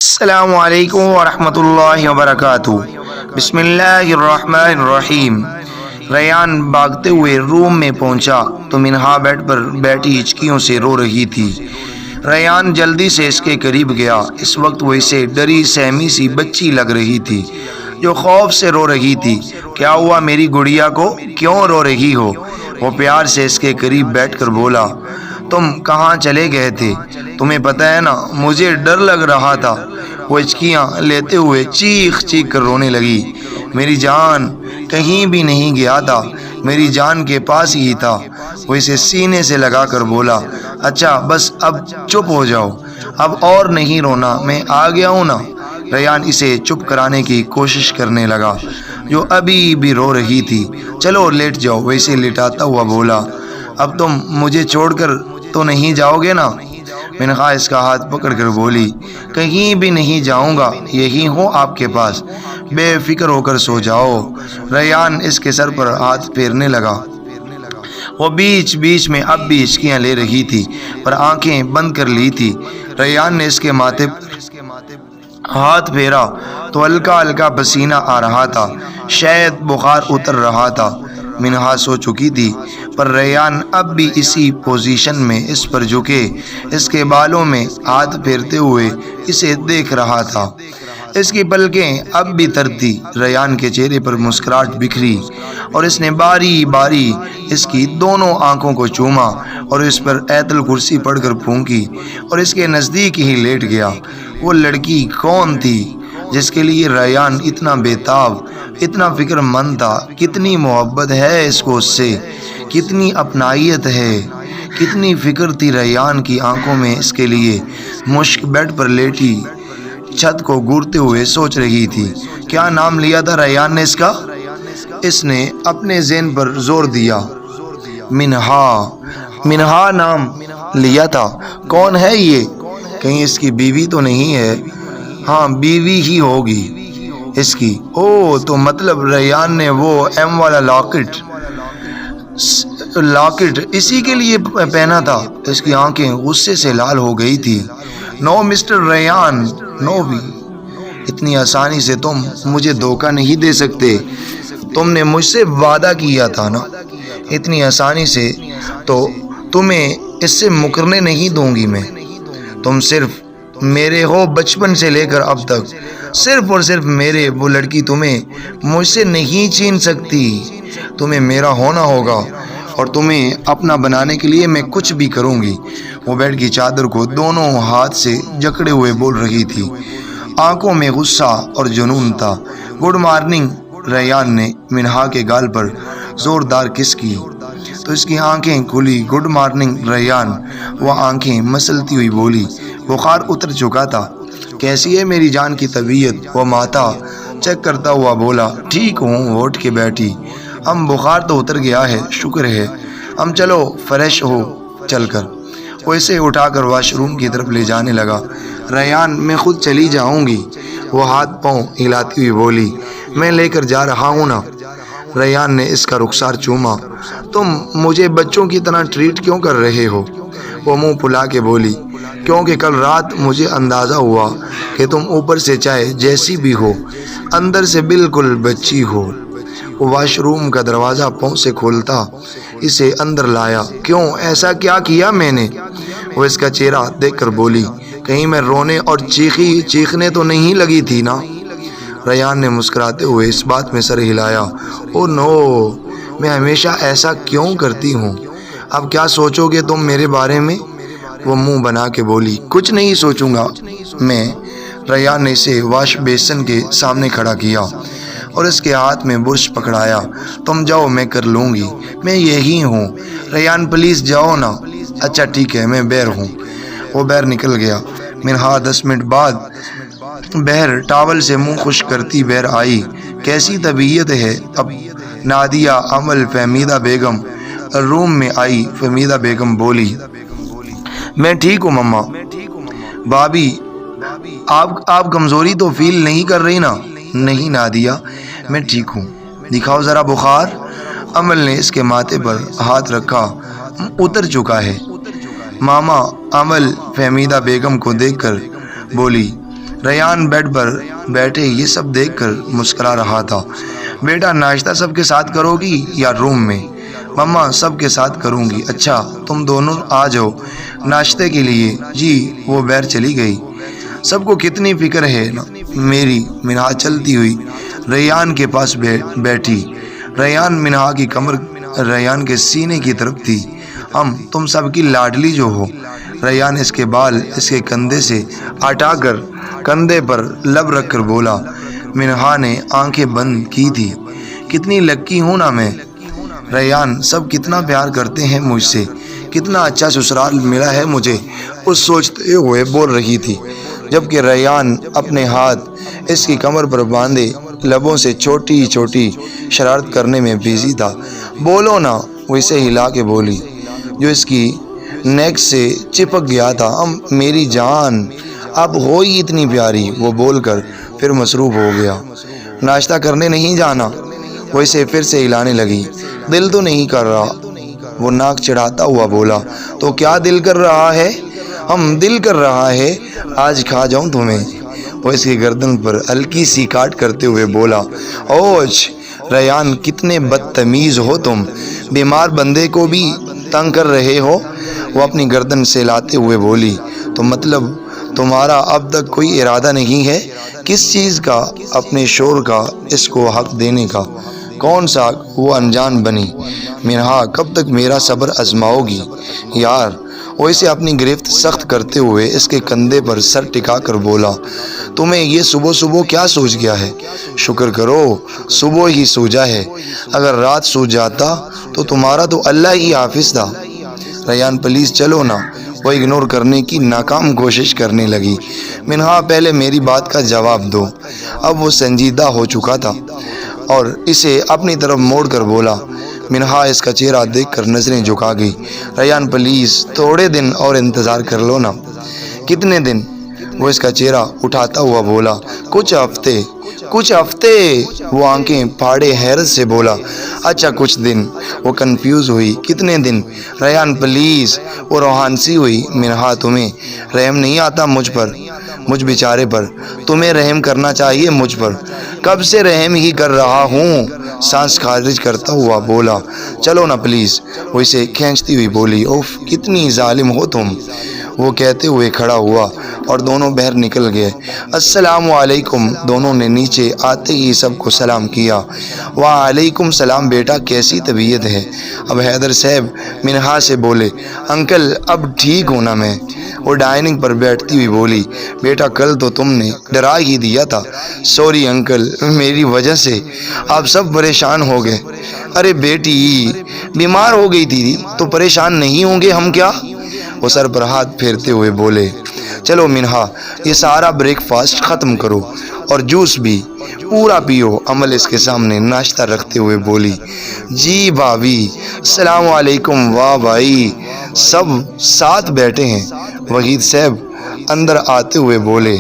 السلام علیکم ورحمۃ اللہ وبرکاتہ۔ بسم اللہ الرحمن الرحیم۔ ریان بھاگتے ہوئے روم میں پہنچا تو منہا بیڈ پر بیٹھی ہچکیوں سے رو رہی تھی۔ ریان جلدی سے اس کے قریب گیا۔ اس وقت وہ اسے ڈری سہمی سی بچی لگ رہی تھی جو خوف سے رو رہی تھی۔ کیا ہوا میری گڑیا کو، کیوں رو رہی ہو؟ وہ پیار سے اس کے قریب بیٹھ کر بولا، تم کہاں چلے گئے تھے؟ تمہیں پتہ ہے نا مجھے ڈر لگ رہا تھا۔ وہ ہچکیاں لیتے ہوئے چیخ چیخ کر رونے لگی۔ میری جان کہیں بھی نہیں گیا تھا، میری جان کے پاس ہی تھا۔ وہ اسے سینے سے لگا کر بولا، اچھا بس اب چپ ہو جاؤ، اب اور نہیں رونا، میں آ گیا ہوں نا۔ ریان اسے چپ کرانے کی کوشش کرنے لگا جو ابھی بھی رو رہی تھی۔ چلو لیٹ جاؤ، وہ اسے لٹاتا ہوا بولا، اب تم مجھے چھوڑ کر تو نہیں جاؤ گے نا؟ منہا اس کا ہاتھ پکڑ کر بولی، کہیں بھی نہیں جاؤں گا، یہی ہوں آپ کے پاس، بے فکر ہو کر سو جاؤ۔ ریان اس کے سر پر ہاتھ پھیرنے لگا۔ وہ بیچ بیچ میں اب بھی ہچکیاں لے رہی تھی پر آنکھیں بند کر لی تھی۔ ریان نے اس کے ماتھے پر ہاتھ پھیرا تو ہلکا ہلکا پسینہ آ رہا تھا، شاید بخار اتر رہا تھا۔ منہا سو چکی تھی پر ریان اب بھی اسی پوزیشن میں اس پر جھکے اس کے بالوں میں ہاتھ پھیرتے ہوئے اسے دیکھ رہا تھا۔ اس کی پلکیں اب بھی تر تھی۔ ریان کے چہرے پر مسکراہٹ بکھری اور اس نے باری باری اس کی دونوں آنکھوں کو چوما اور اس پر آیت الکرسی پڑھ کر پھونکی اور اس کے نزدیک ہی لیٹ گیا۔ وہ لڑکی کون تھی جس کے لیے ریان اتنا بےتاب، اتنا فکر مند تھا؟ کتنی محبت ہے اس کو اس سے، کتنی اپنائیت ہے، کتنی فکر تھی ریان کی آنکھوں میں اس کے لیے۔ مشک بیڈ پر لیٹی چھت کو گورتے ہوئے سوچ رہی تھی۔ کیا نام لیا تھا ریان نے اس کا؟ اس نے اپنے ذہن پر زور دیا، منہا، منہا نام لیا تھا۔ کون ہے یہ؟ کہیں اس کی بیوی تو نہیں ہے؟ ہاں بیوی ہی ہوگی اس کی۔ او تو مطلب ریان نے وہ ایم والا لاکٹ اسی کے لیے پہنا تھا۔ اس کی آنکھیں غصے سے لال ہو گئی تھی۔ نو مسٹر ریان، نو بھی، اتنی آسانی سے تم مجھے دھوکہ نہیں دے سکتے۔ تم نے مجھ سے وعدہ کیا تھا نا، اتنی آسانی سے تو تمہیں اس سے مکرنے نہیں دوں گی میں۔ تم صرف میرے ہو بچپن سے لے کر اب تک، صرف اور صرف میرے۔ وہ لڑکی تمہیں مجھ سے نہیں چھین سکتی۔ تمہیں میرا ہونا ہوگا اور تمہیں اپنا بنانے کے لیے میں کچھ بھی کروں گی۔ وہ بیڈ کی چادر کو دونوں ہاتھ سے جکڑے ہوئے بول رہی تھی، آنکھوں میں غصہ اور جنون تھا۔ Good morning. ریان نے منہا کے گال پر زوردار کس کی تو اس کی آنکھیں کھلی۔ Good morning Ryan. وہ آنکھیں مسلتی ہوئی بولی، بخار اتر چکا تھا۔ کیسی ہے میری جان کی طبیعت؟ وہ ماتھا چیک کرتا ہوا بولا، ٹھیک ہوں۔ وہ اٹھ کے بیٹھی، بخار تو اتر گیا ہے، شکر ہے۔ چلو فریش ہو چل کر۔ وہ اسے اٹھا کر واش روم کی طرف لے جانے لگا۔ ریان میں خود چلی جاؤں گی، وہ ہاتھ پاؤں ہلاتی ہوئی بولی، میں لے کر جا رہا ہوں نا۔ ریان نے اس کا رخسار چوما، تم مجھے بچوں کی طرح ٹریٹ کیوں کر رہے ہو؟ وہ منہ پھلا کے بولی، کیونکہ کل رات مجھے اندازہ ہوا کہ تم اوپر سے چاہے جیسی بھی ہو، اندر سے بالکل بچی ہو۔ وہ واش روم کا دروازہ پاؤں سے کھولتا اسے اندر لایا۔ کیوں، ایسا کیا کیا میں نے؟ وہ اس کا چہرہ دیکھ کر بولی، کہیں میں رونے اور چیخنے تو نہیں لگی تھی نا؟ ریان نے مسکراتے ہوئے اس بات میں سر ہلایا، او نو، میں ہمیشہ ایسا کیوں کرتی ہوں؟ اب کیا سوچو گے تم میرے بارے میں؟ وہ منہ بنا کے بولی، کچھ نہیں سوچوں گا میں۔ ریان نے اسے واش بیسن کے سامنے کھڑا کیا اور اس کے ہاتھ میں برش پکڑایا، تم جاؤ میں کر لوں گی، میں یہی ہوں۔ ریان پلیز جاؤ نا۔ اچھا ٹھیک ہے، میں باہر ہوں۔ وہ باہر نکل گیا۔ منہا 10 منٹ بعد باہر ٹاول سے منہ خشک کرتی باہر آئی۔ کیسی طبیعت ہے اب؟ نادیہ، امل، فہمیدہ بیگم روم میں آئی۔ فہمیدہ بیگم بولی، میں ٹھیک ہوں مما۔ بھابھی، آپ کمزوری تو فیل نہیں کر رہی نا؟ نہیں نادیہ، میں ٹھیک ہوں۔ دکھاؤ ذرا بخار۔ امل نے اس کے ماتھے پر ہاتھ رکھا، اتر چکا ہے۔ ماما، امل فہمیدہ بیگم کو دیکھ کر بولی۔ ریان بیڈ پر بیٹھے یہ سب دیکھ کر مسکرا رہا تھا۔ بیٹا ناشتہ سب کے ساتھ کرو گی یا روم میں؟ مما سب کے ساتھ کروں گی۔ اچھا تم دونوں آ جاؤ ناشتے کے لیے۔ جی۔ وہ باہر چلی گئی۔ سب کو کتنی فکر ہے نا میری۔ منہا چلتی ہوئی ریان کے پاس بیٹھی۔ ریان منہا کی کمر ریان کے سینے کی طرف تھی۔ تم سب کی لاڈلی جو ہو۔ ریان اس کے بال اس کے کندھے سے ہٹا کر کندھے پر لب رکھ کر بولا۔ منہا نے آنکھیں بند کی تھی۔ کتنی لکی ہوں نا میں۔ ریان سب کتنا پیار کرتے ہیں مجھ سے، کتنا اچھا سسرال ملا ہے مجھے، اس سوچتے ہوئے بول رہی تھی، جبکہ ریان اپنے ہاتھ اس کی کمر پر باندھے لبوں سے چھوٹی چھوٹی شرارت کرنے میں بزی تھا۔ بولو نا، وہ اسے ہلا کے بولی جو اس کی نیک سے چپک گیا تھا۔ میری جان اب ہو ہی اتنی پیاری۔ وہ بول کر پھر مصروف ہو گیا۔ ناشتہ کرنے نہیں جانا؟ وہ اسے پھر سے ہلانے لگی۔ دل تو نہیں کر رہا، وہ ناک چڑھاتا ہوا بولا۔ تو کیا دل کر رہا ہے؟ دل کر رہا ہے آج کھا جاؤں تمہیں۔ وہ اس کی گردن پر ہلکی سی کاٹ کرتے ہوئے بولا۔ اوچ ریان کتنے بدتمیز ہو تم، بیمار بندے کو بھی تنگ کر رہے ہو۔ وہ اپنی گردن سے لاتے ہوئے بولی۔ تو مطلب تمہارا اب تک کوئی ارادہ نہیں ہے؟ کس چیز کا؟ اپنے شور کا، اس کو حق دینے کا۔ کون سا؟ وہ انجان بنی۔ منہا کب تک میرا صبر آزماؤ گی یار؟ وہ اسے اپنی گرفت سخت کرتے ہوئے اس کے کندھے پر سر ٹکا کر بولا۔ تمہیں یہ صبح صبح کیا سوچ گیا ہے؟ شکر کرو صبح ہی سوجا ہے، اگر رات سو جاتا تو تمہارا تو اللہ ہی حافظ تھا۔ ریان پلیز چلو نا۔ وہ اگنور کرنے کی ناکام کوشش کرنے لگی۔ منہا پہلے میری بات کا جواب دو۔ اب وہ سنجیدہ ہو چکا تھا اور اسے اپنی طرف موڑ کر بولا۔ منہا اس کا چہرہ دیکھ کر نظریں جھکا گئی۔ ریان پلیز تھوڑے دن اور انتظار کر لو نا۔ کتنے دن؟ وہ اس کا چہرہ اٹھاتا ہوا بولا۔ کچھ ہفتے۔ کچھ ہفتے؟ وہ آنکھیں پھاڑے حیرت سے بولا۔ اچھا کچھ دن۔ وہ کنفیوز ہوئی۔ کتنے دن؟ ریان پلیز۔ وہ روحان سی ہوئی۔ منہا تمہیں رحم نہیں آتا مجھ پر، مجھ بیچارے پر؟ تمہیں رحم کرنا چاہیے مجھ پر۔ کب سے رحم ہی کر رہا ہوں، سانس خارج کرتا ہوا بولا۔ چلو نا پلیز۔ وہ اسے کھینچتی ہوئی بولی۔ اوف کتنی ظالم ہو تم۔ وہ کہتے ہوئے کھڑا ہوا اور دونوں باہر نکل گئے۔ السلام علیکم۔ دونوں نے نیچے آتے ہی سب کو سلام کیا۔ وعلیکم السلام بیٹا، کیسی طبیعت ہے؟ اب حیدر صاحب منہا سے بولے۔ انکل اب ٹھیک ہوں نا میں۔ وہ ڈائننگ پر بیٹھتی ہوئی بولی۔ بیٹا کل تو تم نے ڈرا ہی دیا تھا۔ سوری انکل، میری وجہ سے آپ سب پریشان ہو گئے۔ ارے بیٹی بیمار ہو گئی تھی تو پریشان نہیں ہوں گے ہم کیا؟ وہ سر پر ہاتھ پھیرتے ہوئے بولے۔ چلو منہا یہ سارا بریک فاسٹ ختم کرو اور جوس بھی پورا پیو۔ عمل اس کے سامنے ناشتہ رکھتے ہوئے بولی۔ جی بھابھی۔ السلام علیکم۔ واہ بھائی، سب ساتھ بیٹھے ہیں۔ وحید صاحب اندر آتے ہوئے بولے۔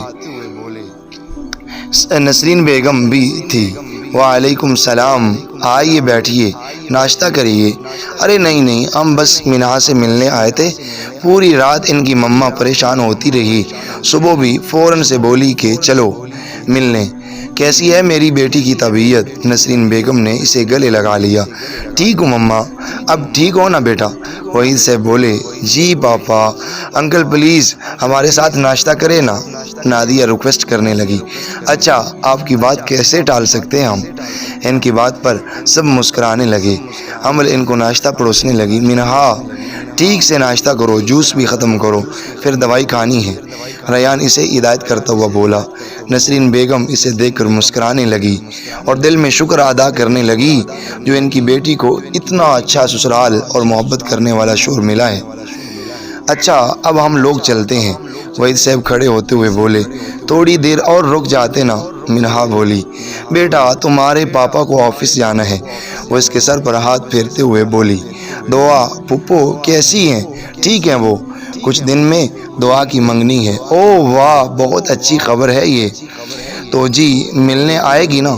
نسرین بیگم بھی تھی۔ وعلیکم السلام، آئیے بیٹھیے، ناشتہ کریے۔ ارے نہیں، ہم بس منہا سے ملنے آئے تھے۔ پوری رات ان کی مما پریشان ہوتی رہی، صبح بھی فوراً سے بولی کہ چلو ملنے۔ کیسی ہے میری بیٹی کی طبیعت؟ نسرین بیگم نے اسے گلے لگا لیا۔ ٹھیک ہوں مما، اب ٹھیک ہو نا بیٹا؟ وحید سے بولے۔ جی پاپا۔ انکل پلیز ہمارے ساتھ ناشتہ کرے نا، نادیہ ریکویسٹ کرنے لگی۔ اچھا آپ کی بات کیسے ٹال سکتے ہیں ہم؟ ان کی بات پر سب مسکرانے لگے۔ عمل ان کو ناشتہ پروسنے لگی۔ منہا ٹھیک سے ناشتہ کرو، جوس بھی ختم کرو، پھر دوائی کھانی ہے، ریان اسے ہدایت کرتا ہوا بولا۔ نسرین بیگم اسے دیکھ کر مسکرانے لگی اور دل میں شکر ادا کرنے لگی جو ان کی بیٹی کو اتنا اچھا سسرال اور محبت کرنے والا شوہر ملا ہے۔ اچھا اب ہم لوگ چلتے ہیں، وحید صاحب کھڑے ہوتے ہوئے بولے۔ تھوڑی دیر اور رک جاتے نا، منہا بولی۔ بیٹا تمہارے پاپا کو آفس جانا ہے، وہ اس کے سر پر ہاتھ پھیرتے ہوئے بولی۔ دعا پھپھو کیسی ہیں؟ ٹھیک ہیں وہ، کچھ دن میں دعا کی منگنی ہے۔ او واہ بہت اچھی خبر ہے یہ تو۔ جی ملنے آئے گی نا؟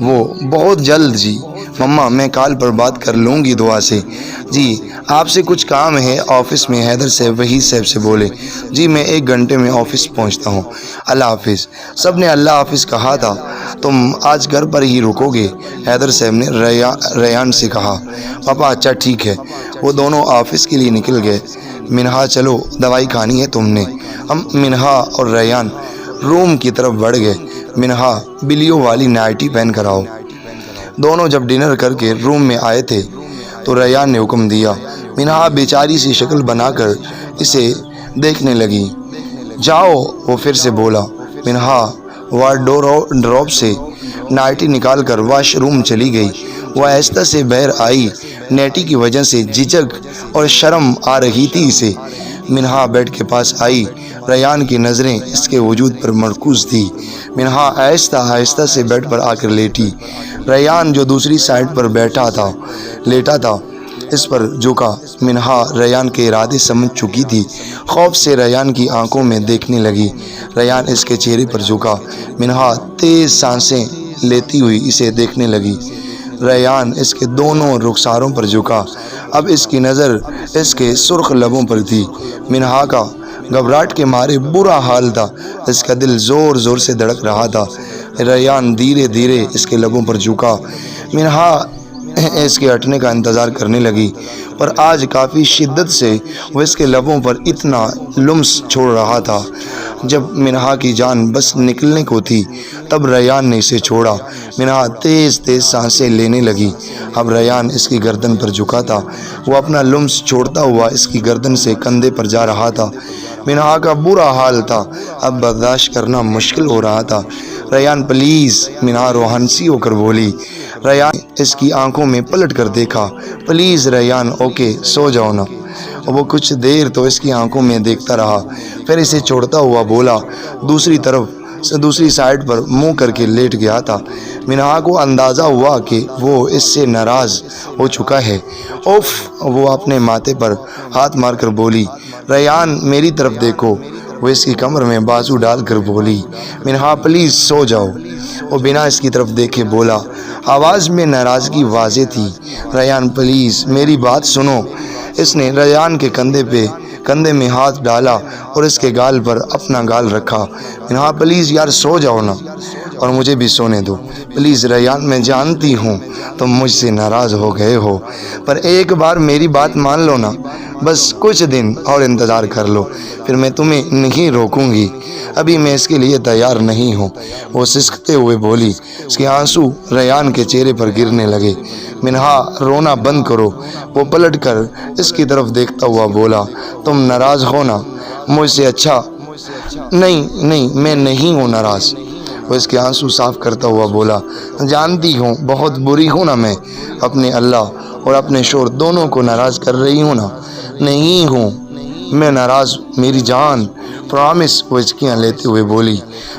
وہ بہت جلد جی، مما میں کال پر بات کر لوں گی دعا سے۔ جی آپ سے کچھ کام ہے آفس میں، حیدر صاحب وحید صاحب سے بولے۔ جی میں 1 گھنٹے میں آفس پہنچتا ہوں، اللہ حافظ۔ سب نے اللہ حافظ کہا تھا، تم آج گھر پر ہی رکو گے؟ حیدر صاحب نے ریان سے کہا۔ پاپا اچھا ٹھیک ہے۔ وہ دونوں آفس کے لیے نکل گئے۔ منہا چلو دوائی کھانی ہے تم نے۔ ہم منہا اور ریان روم کی طرف بڑھ گئے۔ منہا بلیوں والی نائٹی پہن کر آؤ۔ دونوں جب ڈنر کر کے روم میں آئے تھے تو ریان نے حکم دیا۔ منہا بیچاری سی شکل بنا کر اسے دیکھنے لگی۔ جاؤ، وہ پھر سے بولا۔ منہا وارڈروب سے نائٹی نکال کر واش روم چلی گئی۔ وہ آہستہ سے باہر آئی۔ نیٹی کی وجہ سے جھجک اور شرم آ رہی تھی اسے۔ منہا بیڈ کے پاس آئی۔ ریان کی نظریں اس کے وجود پر مرکوز تھی۔ منہا آہستہ آہستہ سے بیڈ پر آ کر لیٹی۔ ریان جو دوسری سائڈ پر لیٹا تھا اس پر جھکا۔ منہا ریان کے ارادے سمجھ چکی تھی۔ خوف سے ریان کی آنکھوں میں دیکھنے لگی۔ ریان اس کے چہرے پر جھکا۔ منہا تیز سانسیں لیتی ہوئی اسے دیکھنے لگی۔ ریان اس کے دونوں رخساروں پر جھکا۔ اب اس کی نظر اس کے سرخ لبوں پر تھی۔ منہا کا گھبراہٹ کے مارے برا حال تھا۔ اس کا دل زور زور سے دھڑک رہا تھا۔ ریان دھیرے دھیرے اس کے لبوں پر جھکا۔ منہا اس کے ہٹنے کا انتظار کرنے لگی، پر آج کافی شدت سے وہ اس کے لبوں پر اتنا لمس چھوڑ رہا تھا۔ جب منہا کی جان بس نکلنے کو تھی تب ریان نے اسے چھوڑا۔ منہا تیز تیز سانسیں لینے لگی۔ اب ریان اس کی گردن پر جھکا تھا۔ وہ اپنا لمس چھوڑتا ہوا اس کی گردن سے کندھے پر جا رہا تھا۔ منہا کا برا حال تھا، اب برداشت کرنا مشکل ہو رہا تھا۔ ریان پلیز، منہا روحانسی ہو کر بولی۔ ریان اس کی آنکھوں میں پلٹ کر دیکھا۔ پلیز ریان، اوکے سو جاؤ نا۔ وہ کچھ دیر تو اس کی آنکھوں میں دیکھتا رہا، پھر اسے چھوڑتا ہوا بولا۔ دوسری سائڈ پر منہ کر کے لیٹ گیا تھا۔ منہا کو اندازہ ہوا کہ وہ اس سے ناراض ہو چکا ہے۔ اوف، وہ اپنے ماتھے پر ہاتھ مار کر بولی۔ ریان میری طرف دیکھو۔ وہ اس کی کمر میں بازو ڈال کر بولی۔ منہا پلیز سو جاؤ۔ وہ بنا اس کی طرف دیکھے بولا۔ آواز میں ناراضگی واضح تھی۔ ریان پلیز میری بات سنو۔ اس نے ریان کے کندھے میں ہاتھ ڈالا اور اس کے گال پر اپنا گال رکھا۔ منہا پلیز یار سو جاؤ نا، اور مجھے بھی سونے دو پلیز۔ ریان میں جانتی ہوں تم مجھ سے ناراض ہو گئے ہو، پر ایک بار میری بات مان لو نا، بس کچھ دن اور انتظار کر لو، پھر میں تمہیں نہیں روکوں گی۔ ابھی میں اس کے لیے تیار نہیں ہوں، وہ سسکتے ہوئے بولی۔ اس کے آنسو ریان کے چہرے پر گرنے لگے۔ منہا رونا بند کرو۔ وہ پلٹ کر اس کی طرف دیکھتا ہوا بولا۔ تم ناراض ہو نا مجھ سے؟ اچھا نہیں میں نہیں ہوں ناراض۔ وہ اس کے آنسو صاف کرتا ہوا بولا۔ جانتی ہوں بہت بری ہوں نا میں، اپنے اللہ اور اپنے شوہر دونوں کو ناراض کر رہی ہوں نا۔ نہیں ہوں میں ناراض میری جان، پرامس، وہ ہچکیاں لیتے ہوئے بولی۔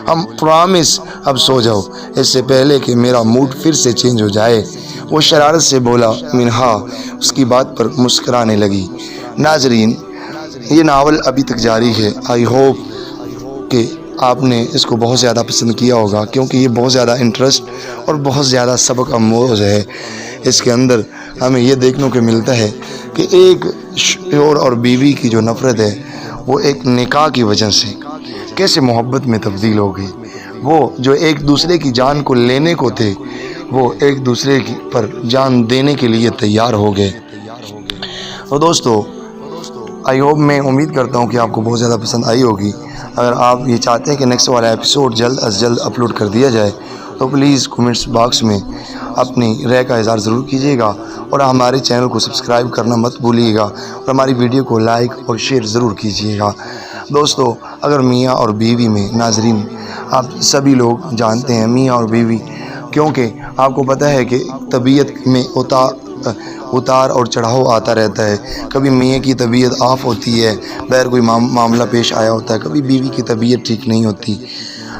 ہم پرامس، اب سو جاؤ اس سے پہلے کہ میرا موڈ پھر سے چینج ہو جائے، وہ شرارت سے بولا۔ منہا اس کی بات پر مسکرانے لگی۔ ناظرین، یہ ناول ابھی تک جاری ہے۔ آئی ہوپ کہ آپ نے اس کو بہت زیادہ پسند کیا ہوگا، کیونکہ یہ بہت زیادہ انٹرسٹ اور بہت زیادہ سبق آموز ہے۔ اس کے اندر ہمیں یہ دیکھنے کو ملتا ہے کہ ایک شوہر اور بیوی کی جو نفرت ہے وہ ایک نکاح کی وجہ سے کیسے محبت میں تبدیل ہو گئی۔ وہ جو ایک دوسرے کی جان کو لینے کو تھے، وہ ایک دوسرے پر جان دینے کے لیے تیار ہو گئے۔ تو دوستو، آئی ہوپ، میں امید کرتا ہوں کہ آپ کو بہت زیادہ پسند آئی ہوگی۔ اگر آپ یہ چاہتے ہیں کہ نیکسٹ والا ایپیسوڈ جلد از جلد اپلوڈ کر دیا جائے تو پلیز کومنٹس باکس میں اپنی رائے کا اظہار ضرور کیجیے گا، اور ہمارے چینل کو سبسکرائب کرنا مت بھولیے گا، اور ہماری ویڈیو کو لائک اور شیئر ضرور کیجیے گا۔ دوستو، اگر میاں اور بیوی میں، ناظرین آپ سبھی لوگ جانتے ہیں میاں اور بیوی، کیونکہ آپ کو پتہ ہے کہ طبیعت میں اتار اور چڑھاؤ آتا رہتا ہے۔ کبھی میاں کی طبیعت آف ہوتی ہے، بغیر کوئی معاملہ پیش آیا ہوتا ہے، کبھی بیوی کی طبیعت ٹھیک نہیں ہوتی۔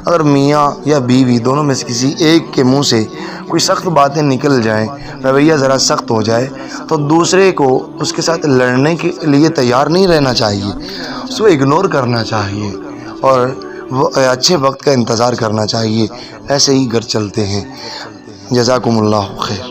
اگر میاں یا بیوی دونوں میں سے کسی ایک کے منہ سے کوئی سخت باتیں نکل جائیں، رویہ ذرا سخت ہو جائے، تو دوسرے کو اس کے ساتھ لڑنے کے لیے تیار نہیں رہنا چاہیے، اس کو اگنور کرنا چاہیے اور وہ اچھے وقت کا انتظار کرنا چاہیے۔ ایسے ہی گھر چلتے ہیں۔ جزاکم اللہ خیر۔